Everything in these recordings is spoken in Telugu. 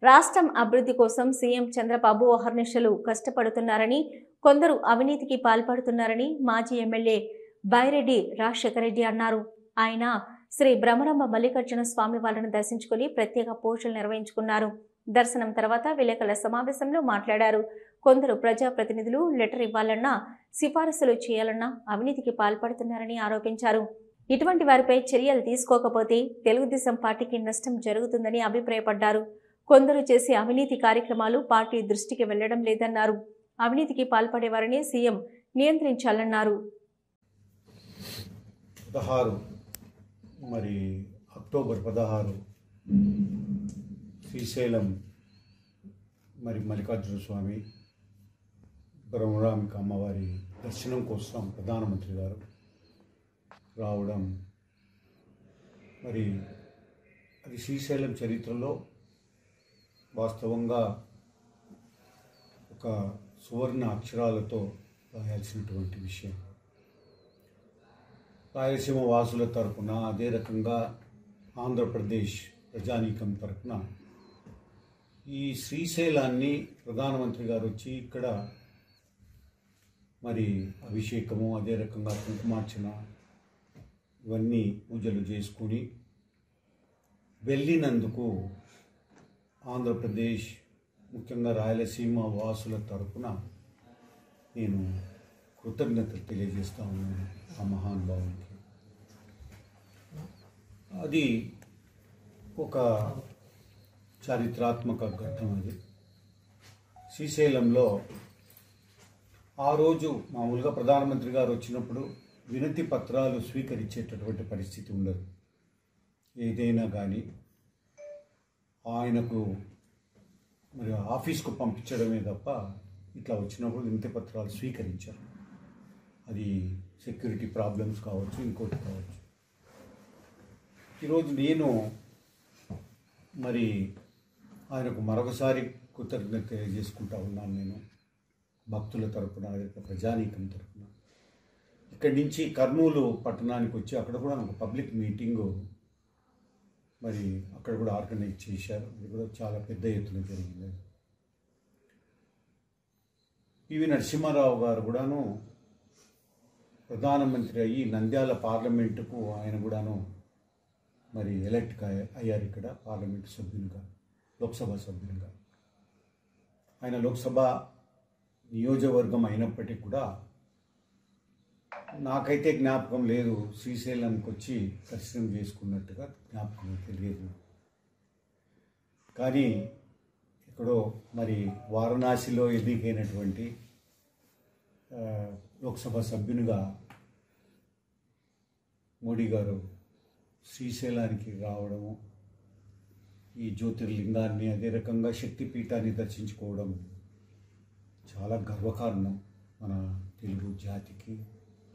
రాష్ట్రం అభివృద్ధి కోసం సీఎం చంద్రబాబు అహర్నిశలు కష్టపడుతున్నారని, కొందరు అవినీతికి పాల్పడుతున్నారని మాజీ ఎమ్మెల్యే బైరెడ్డి రాజశేఖర రెడ్డి అన్నారు. ఆయన శ్రీ బ్రహ్మరంభ మల్లికార్జున స్వామి వారిని దర్శించుకుని ప్రత్యేక పూజలు నిర్వహించుకున్నారు. దర్శనం తర్వాత విలేకరుల సమావేశంలో మాట్లాడారు. కొందరు ప్రజాప్రతినిధులు లెటర్ ఇవ్వాలన్నా, సిఫారసులు చేయాలన్నా అవినీతికి పాల్పడుతున్నారని ఆరోపించారు. ఇటువంటి వారిపై చర్యలు తీసుకోకపోతే తెలుగుదేశం పార్టీకి నష్టం జరుగుతుందని అభిప్రాయపడ్డారు. కొందరు చేసే అవినీతి కార్యక్రమాలు పార్టీ దృష్టికి వెళ్లడం లేదన్నారు. అవినీతికి పాల్పడేవారిని సీఎం నియంత్రించాలన్నారు. 16 అక్టోబర్ 16 శ్రీశైలం మల్లికార్జున స్వామి బ్రహ్మరాంబిక అమ్మవారి దర్శనం కోసం ప్రధానమంత్రి గారు రావడం అది శ్రీశైలం చరిత్రలో వాస్తవంగా ఒక సువర్ణ అక్షరాలతో రాయాల్సినటువంటి విషయం. రాయలసీమ వాసుల తరపున, అదే రకంగా ఆంధ్రప్రదేశ్ ప్రజానీకం తరపున ఈ శ్రీశైలాన్ని ప్రధానమంత్రి గారు వచ్చి ఇక్కడ అభిషేకము, అదే రకంగా కుంకుమార్చన ఇవన్నీ పూజలు చేసుకుని వెళ్ళినందుకు ఆంధ్రప్రదేశ్ ముఖ్యంగా రాయలసీమ వాసుల తరపున నేను కృతజ్ఞతలు తెలియజేస్తా ఉన్నాను ఆ మహానుభావునికి. అది ఒక చారిత్రాత్మక ఘట్టం. అది శ్రీశైలంలో ఆ రోజు మామూలుగా ప్రధానమంత్రి గారు వచ్చినప్పుడు వినతి పత్రాలు స్వీకరించేటటువంటి పరిస్థితి ఉండదు. ఏదైనా కానీ ఆయనకు ఆఫీస్కు పంపించడమే తప్ప ఇట్లా వచ్చినప్పుడు వినతి పత్రాలు స్వీకరించారు. అది సెక్యూరిటీ ప్రాబ్లమ్స్ కావచ్చు, ఇంకోటి కావచ్చు. ఈరోజు నేను ఆయనకు మరొకసారి కృతజ్ఞత తెలియజేసుకుంటా ఉన్నాను. నేను భక్తుల తరపున, ప్రజానీకం తరపున ఇక్కడి నుంచి కర్నూలు పట్టణానికి వచ్చి అక్కడ కూడా ఒక పబ్లిక్ మీటింగు అక్కడ కూడా ఆర్గనైజ్ చేశారు. అది కూడా చాలా పెద్ద ఎత్తున జరిగింది. పివి నరసింహారావు గారు కూడాను ప్రధానమంత్రి అయ్యి నంద్యాల పార్లమెంటుకు ఆయన కూడాను ఎలక్ట్ అయ్యారు. ఇక్కడ పార్లమెంటు సభ్యునిగా, లోక్సభ సభ్యునిగా. ఆయన లోక్సభ నియోజకవర్గం అయినప్పటికీ కూడా నాకైతే జ్ఞాపకం లేదు శ్రీశైలంకి వచ్చి దర్శనం చేసుకున్నట్టుగా జ్ఞాపకం తెలియదు. కానీ ఎక్కడో వారణాసిలో ఎదిగైనటువంటి లోక్సభ సభ్యునిగా మోడీ గారు శ్రీశైలానికి రావడము, ఈ జ్యోతిర్లింగాన్ని, అదే రకంగా శక్తిపీఠాన్ని దర్శించుకోవడం చాలా గర్వకారణం మన తెలుగు జాతికి,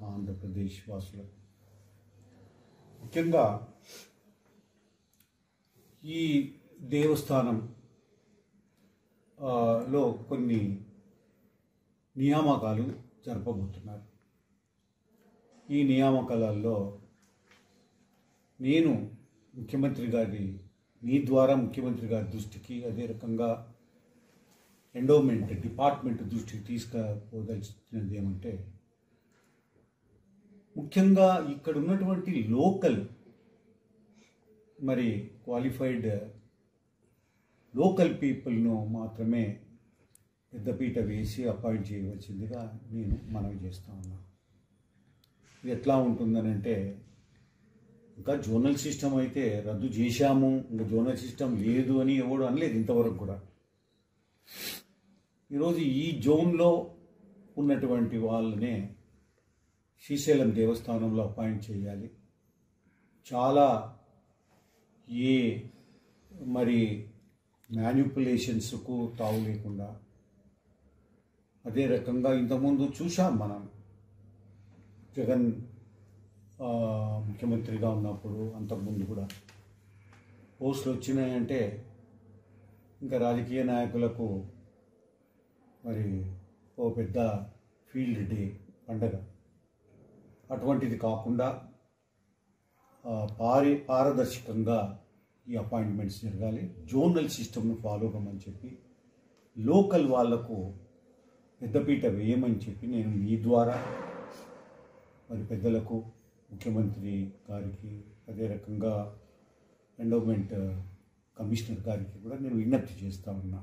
ఆంధ్రప్రదేశ్ వాసులకు. ముఖ్యంగా ఈ దేవస్థానం లో కొన్ని నియామకాలు జరపబోతున్నారు. ఈ నియామకాలలో నేను మీ ద్వారా ముఖ్యమంత్రి గారి దృష్టికి, అదే రకంగా ఎండోమెంట్ డిపార్ట్మెంట్ దృష్టికి తీసుకుపోదలిచినది ఏమంటే, ముఖ్యంగా ఇక్కడ ఉన్నటువంటి లోకల్ క్వాలిఫైడ్ లోకల్ పీపుల్ను మాత్రమే పెద్దపీట వేసి అపాయింట్ చేయవలసిందిగా నేను మనవి చేస్తూ ఉన్నాను. ఇది ఎట్లా ఉంటుందనంటే, ఇంకా జోనల్ సిస్టమ్ అయితే రద్దు చేశాము, ఇంకా జోనల్ సిస్టమ్ లేదు అని ఎవడు అనలేదు ఇంతవరకు కూడా. ఈరోజు ఈ జోన్లో ఉన్నటువంటి వాళ్ళనే శ్రీశైలం దేవస్థానంలో అపాయింట్ చేయాలి. చాలా మ్యానిపులేషన్స్కు తావు లేకుండా, అదే రకంగా ఇంతకుముందు చూసాం మనం జగన్ ముఖ్యమంత్రిగా ఉన్నప్పుడు, అంతకుముందు కూడా పోస్టులు వచ్చినాయంటే ఇంకా రాజకీయ నాయకులకు ఓ పెద్ద ఫీల్డ్ డే పండగ. అటువంటిది కాకుండా పారదర్శకంగా ఈ అపాయింట్మెంట్స్ జరగాలి, జోనల్ సిస్టమ్ను ఫాలో కమ్మని చెప్పి లోకల్ వాళ్లకు పెద్దపీట వేయమని చెప్పి నేను మీ ద్వారా మరి పెద్దలకు, ముఖ్యమంత్రి గారికి, అదే రకంగా ఎండోమెంట్ కమిషనర్ గారికి కూడా నేను విజ్ఞప్తి చేస్తూ ఉన్నా.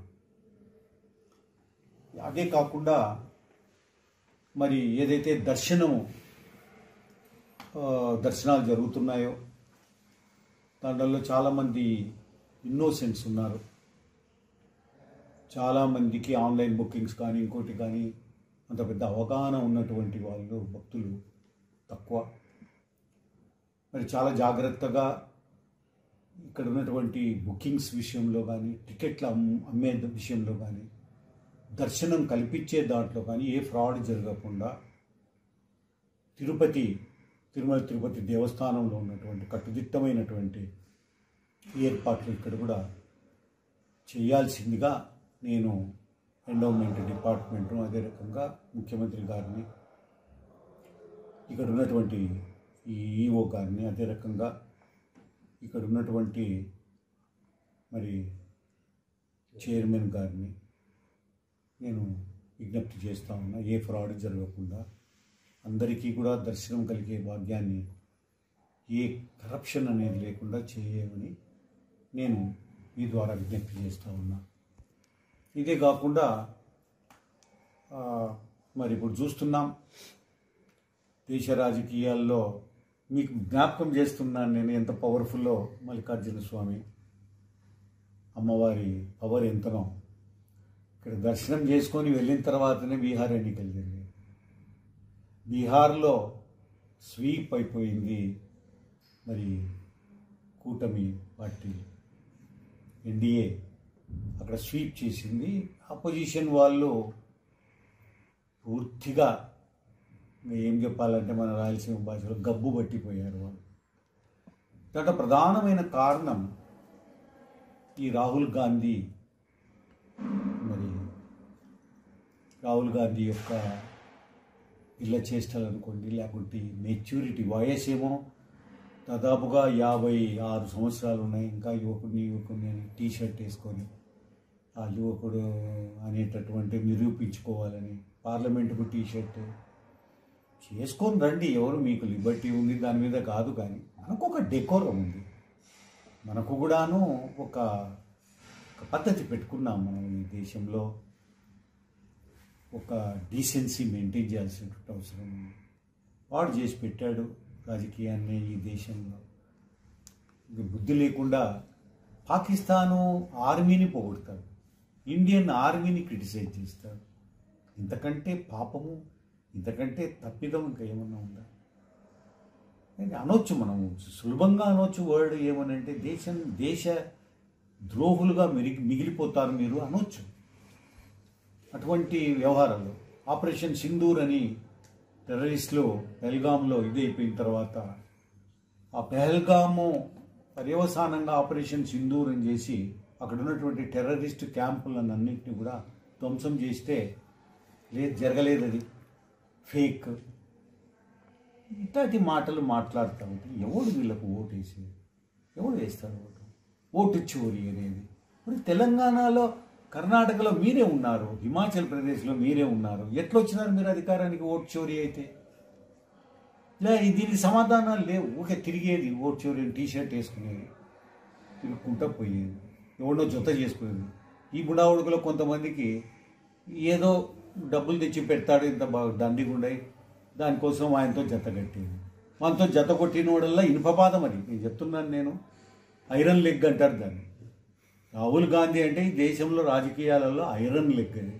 అదే కాకుండా మరి ఏదైతే దర్శనాలు జరుగుతున్నాయో దాంట్లో చాలామంది ఇన్నోసెంట్స్ ఉన్నారు. చాలామందికి ఆన్లైన్ బుకింగ్స్ కానీ ఇంకోటి కానీ అంత పెద్ద అవగాహన ఉన్నటువంటి వాళ్ళు భక్తులు తక్కువ. మరి చాలా జాగ్రత్తగా ఇక్కడ ఉన్నటువంటి బుకింగ్స్ విషయంలో కానీ, టికెట్లు అమ్మే విషయంలో కానీ, దర్శనం కల్పించే దాంట్లో కానీ ఏ ఫ్రాడ్ జరగకుండా తిరుమల తిరుపతి దేవస్థానంలో ఉన్నటువంటి కట్టుదిట్టమైనటువంటి ఏర్పాట్లు ఇక్కడ కూడా చేయాల్సిందిగా నేను ఎండోమెంట్ డిపార్ట్మెంట్ను, అదే రకంగా ముఖ్యమంత్రి గారిని, ఇక్కడ ఉన్నటువంటి ఈ ఈఓ గారిని, అదే రకంగా ఇక్కడ ఉన్నటువంటి మరి చైర్మన్ గారిని నేను విజ్ఞప్తి చేస్తూ ఉన్నా. ఏ ఫ్రాడ్ జరగకుండా అందరికీ కూడా దర్శనం కలిగే భాగ్యాన్ని, ఏ కరప్షన్ అనేది లేకుండా చేయమని నేను మీ ద్వారా విజ్ఞప్తి చేస్తూ ఉన్నా. ఇదే కాకుండా మరి ఇప్పుడు చూస్తున్నాం దేశ రాజకీయాల్లో, మీకు జ్ఞాపకం చేస్తున్నాను నేను ఎంత పవర్ఫుల్లో మల్లికార్జున స్వామి అమ్మవారి పవర్ ఎంతనో. ఇక్కడ దర్శనం చేసుకొని వెళ్ళిన తర్వాతనే బీహార్ ఎన్నికలు జరిగాయి. బీహార్లో స్వీప్ అయిపోయింది మరి కూటమి పార్టీ ఎన్డీఏ అక్కడ స్వీప్ చేసింది. అపోజిషన్ వాళ్ళు పూర్తిగా ఏం చెప్పాలంటే మన రాయలసీమ భాషలో గబ్బు పట్టిపోయారు వాళ్ళు. దాంట్లో ప్రధానమైన కారణం ఈ రాహుల్ గాంధీ యొక్క పిల్ల చేష్టలు అనుకోండి, లేకుంటే మెచ్యూరిటీ వయసేమో దాదాపుగా 56 సంవత్సరాలు ఉన్నాయి. ఇంకా యువకుడిని టీ షర్ట్ వేసుకొని ఆ యువకుడు అనేటటువంటి నిరూపించుకోవాలని పార్లమెంటుకు టీ షర్ట్ చేసుకొని రండి, ఎవరు మీకు లిబర్టీ ఉంది దాని మీద కాదు. కానీ మనకు ఒక డెకోరం ఉంది, మనకు కూడాను ఒక పద్ధతి పెట్టుకున్నాం మనం ఈ దేశంలో. ఒక డీసెన్సీ మెయింటైన్ చేయాల్సినటువంటి అవసరం ఉంది. వాడు చేసి పెట్టాడు రాజకీయాన్ని ఈ దేశంలో. బుద్ధి లేకుండా పాకిస్తాను ఆర్మీని పొగుడతాడు, ఇండియన్ ఆర్మీని క్రిటిసైజ్ చేస్తాడు. ఇంతకంటే పాపము, ఇంతకంటే తప్పిదం ఇంకా ఏమన్నా ఉందా? అనొచ్చు, మనం సులభంగా అనొచ్చు వర్డ్ ఏమనంటే దేశ ద్రోహులుగా మిగిలిపోతారు మీరు అనొచ్చు. అటువంటి వ్యవహారాలు ఆపరేషన్ సింధూర్ అని టెర్రరిస్టులు పెహల్గాంలో ఇదైపోయిన తర్వాత ఆ పెహల్గాము పర్యవసానంగా ఆపరేషన్ సింధూర్ అని చేసి అక్కడ ఉన్నటువంటి టెర్రరిస్ట్ క్యాంపులన్నింటినీ కూడా ధ్వంసం చేస్తే జరగలేదు, అది ఫేక్. ఇట్లాంటి మాటలు మాట్లాడుతూ ఉంటే ఎవడు వీళ్ళకు ఓటు వేసేది? ఎవడు వేస్తారు ఓటు చోరీ అనేది? ఇప్పుడు తెలంగాణలో, కర్ణాటకలో మీరే ఉన్నారు, హిమాచల్ ప్రదేశ్లో మీరే ఉన్నారు. ఎట్లా వచ్చినారు మీరు అధికారానికి ఓటు చోరీ అయితే? దీనికి సమాధానాలు లేవు. ఊకే తిరిగేది ఓటు చోరీ, టీ షర్ట్ వేసుకునేది, తిరుగుకుంటా పోయేది, ఎవడో జత చేసుకునేది. ఈ బుడావుడుకులో కొంతమందికి ఏదో డబ్బులు తెచ్చి పెడతాడు, ఇంత బాగా దండిగుండయి, దానికోసం ఆయనతో జత కట్టేది. మనతో జత కొట్టిన వాడల్లా ఇనుపపాదం. అది నేను చెప్తున్నాను, నేను ఐరన్ లెగ్ అంటారు దాన్ని. రాహుల్ గాంధీ అంటే ఈ దేశంలో రాజకీయాలలో ఐరన్ లెగ్. అది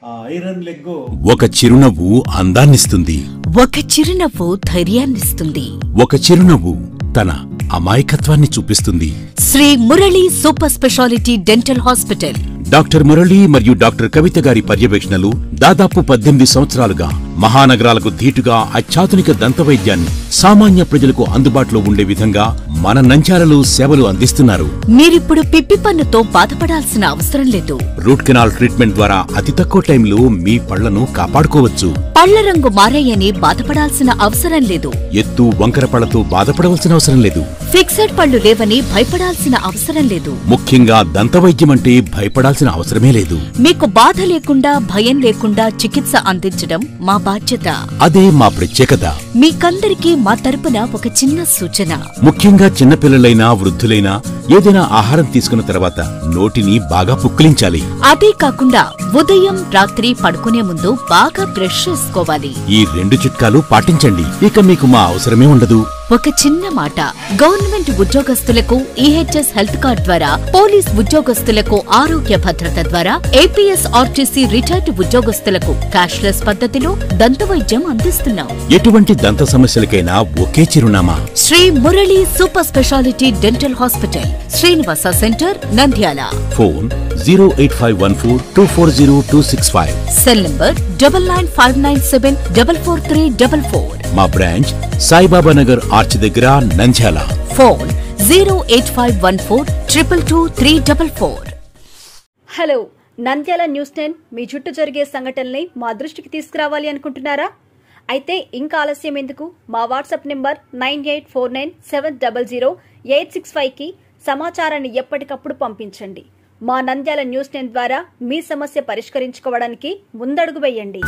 ఆ ఐరన్ లెగ్ ఒక చిరునవ్వు అందాన్నిస్తుంది, ఒక చిరునవ్వు ధైర్యాన్నిస్తుంది, ఒక చిరునవ్వు తన అమాయకత్వాన్ని చూపిస్తుంది. Shri Murali super speciality dental hospital, doctor Murali మరియు డాక్టర్ కవిత గారి పర్యవేక్షణలు దాదాపు 18 సంవత్సరాలుగా మహానగరాలకు ధీటుగా అత్యాధునిక దంతవైద్యాన్ని సామాన్య ప్రజలకు అందుబాటులో ఉండే విధంగా మన నంద్యాలలో సేవలు అందిస్తున్నారు. మీరిప్పుడు పిప్పి పన్నుతో బాధపడాల్సిన అవసరం లేదు. రూట్ కెనాల్ ట్రీట్మెంట్ ద్వారా అతి తక్కువ టైంలో మీ పళ్లను కాపాడుకోవచ్చు. పళ్ల రంగు మారాయని బాధపడాల్సిన అవసరం లేదు. ఎత్తు వంకర పళ్లతో బాధపడవలసిన అవసరం లేదు. ఫిక్సెడ్ పళ్లు లేవని భయపడాల్సిన అవసరం లేదు. ముఖ్యంగా దంతవైద్యం అంటే భయపడాల్సిన అవసరమే లేదు. మీకు బాధ లేకుండా భయం లేకుండా చికిత్స అందించడం మా బాధ్యత. అదే మా ప్రత్యేకత. మీకందరికీ మా తరపున ఒక చిన్న సూచన. ముఖ్యంగా చిన్నపిల్లలైనా వృద్ధులైనా ఏదైనా ఆహారం తీసుకున్న తర్వాత నోటిని బాగా పుక్కిలించాలి. అదే కాకుండా ఉదయం రాత్రి పడుకునే ముందు బాగా బ్రష్ చేసుకోవాలి. ఈ 2 చిట్కాలు పాటించండి. ఇక మీకు మా అవసరమే ఉండదు. ఒక చిన్న మాట, గవర్నమెంట్ ఉద్యోగస్తులకు ఈహెచ్ఎస్ హెల్త్ కార్డ్ ద్వారా, పోలీస్ ఉద్యోగస్తులకు ఆరోగ్య భద్రత ద్వారా, ఏపీఎస్ ఆర్టీసీ రిటైర్డ్ ఉద్యోగస్తులకు క్యాష్లెస్ పద్ధతిలో దంతవైద్యం అందిస్తున్నాం. ఎటువంటి దంత సమస్యలకైనా ఒకే చిరునామా, Shri Murali super speciality dental hospital, Srinivasa centre, Nandyal. Phone 08514240265. Cell number 9959744344. మా బ్రాంచ్ సాయిబాబా నగర్ ఆర్చ్ దగ్గర, Nandyal. Phone 08514222344. Hello, Nandyal news 10 మీ చుట్టూ జరిగే సంఘటనల్ని మా దృష్టికి తీసుకురావాలి అనుకుంటున్నారా? అయితే ఇంకా ఆలస్యం ఎందుకు? మా వాట్సాప్ నెంబర్ 9849700865కి సమాచారాన్ని ఎప్పటికప్పుడు పంపించండి. మా నంద్యాల న్యూస్ 10 ద్వారా మీ సమస్య పరిష్కరించుకోవడానికి ముందడుగు వేయండి.